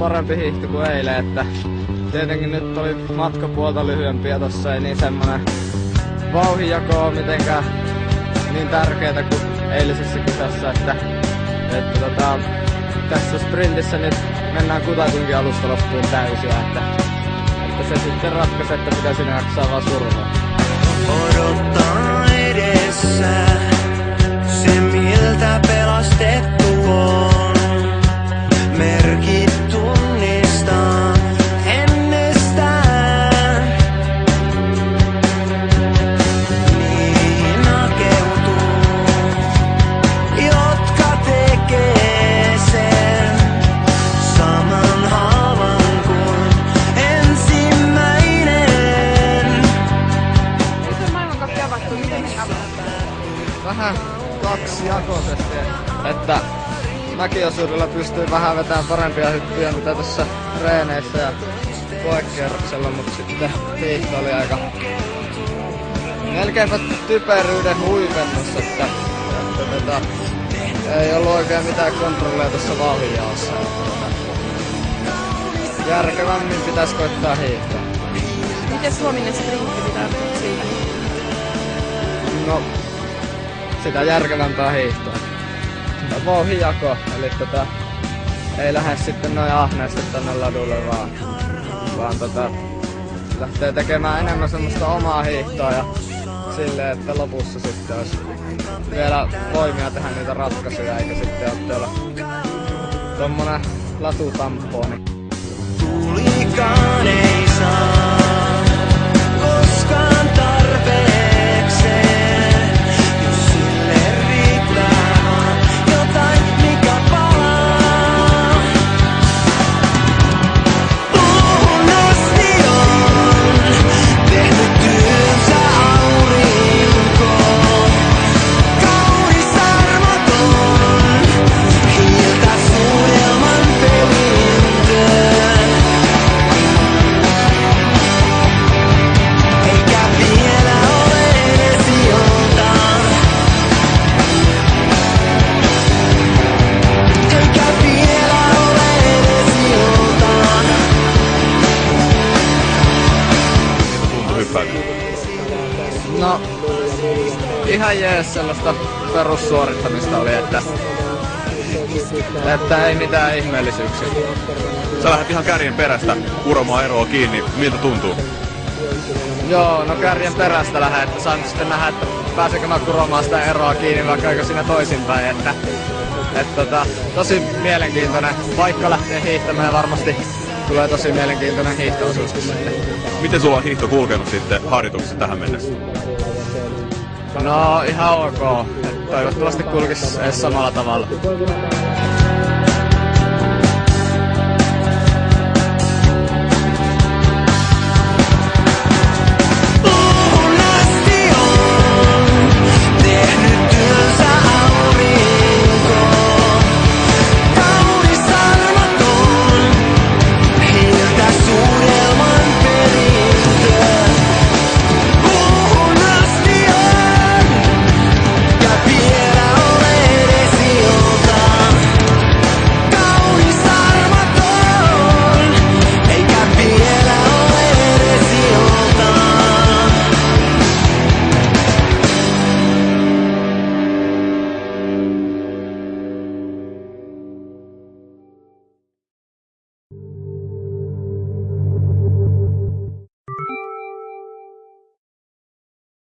parempi hiihto kuin eilen, että tietenkin nyt oli matkapuolta lyhyempiä tossa, ei niin semmonen vauhdinjako ole mitenkään niin tärkeetä kuin eilisessä kisassa, että tässä sprintissä nyt mennään kutakuinkin alusta loppuun täysiä, että se sitten ratkaisee, että mitä sinä jaksaa vaan survaa. Odottaa edessä se miltä pelastettu on. Merkit tunnistaa ennestään. Niihin hakeutuu, jotka tekee sen saman haavan kuin ensimmäinen. Nyt on maailmankappi avattu, miten meni avattu? Vähän kaksijakoisesti, että mäkiosuudella pystyy vähän vetämään parempia hyppyjä mitä tässä treeneissä ja koekierroksella, mutta sitten hiihto oli aika melkeinpä typeryyden huipennus, että ei ollut oikein mitään kontrollia tuossa vauhdinjaossa. Järkevämmin pitäisi koittaa hiihtoa. Miten Suominen sprintti pitää siitä? No, sitä järkevämpää hiihtoa. Vauhdinjako, eli ei lähde sitten noin ahneesti tänne ladulle vaan lähtee tekemään enemmän semmoista omaa hiihtoa ja silleen, että lopussa sitten olisi vielä voimia tehdä niitä ratkaisuja eikä sitten ole tuolla tommonen latutamponi. Tulikaan ei saa koskaan tarpeekseen, jos sille riittää vaan jotain, mikä palaa. Puhun asti on tehnyt työnsä aurinko, kaunis armoton, hiiltä suudelman perintöön. Eikä vielä ole edes iltaa. Eikä vielä ole edes iltaa. Tuntuu hyppäytyä. No, ihan jees sellaista perussuorittamista oli, että ei mitään ihmeellisyyksiä. Sä lähdet ihan kärjen perästä kuromaan eroa kiinni. Miltä tuntuu? Joo, no kärjen perästä lähden, että saan sitten nähdä, että pääsenkö mä kuromaan sitä eroa kiinni vai käykö siinä toisinpäin, että tosi mielenkiintoinen paikka lähtee hiihtämään ja varmasti tulee tosi mielenkiintoinen hiihto-osuus sitten. Miten sulla on hiihto kulkenut sitten harjoituksessa tähän mennessä? No ihan ok, että toivottavasti kulkisi edes samalla tavalla.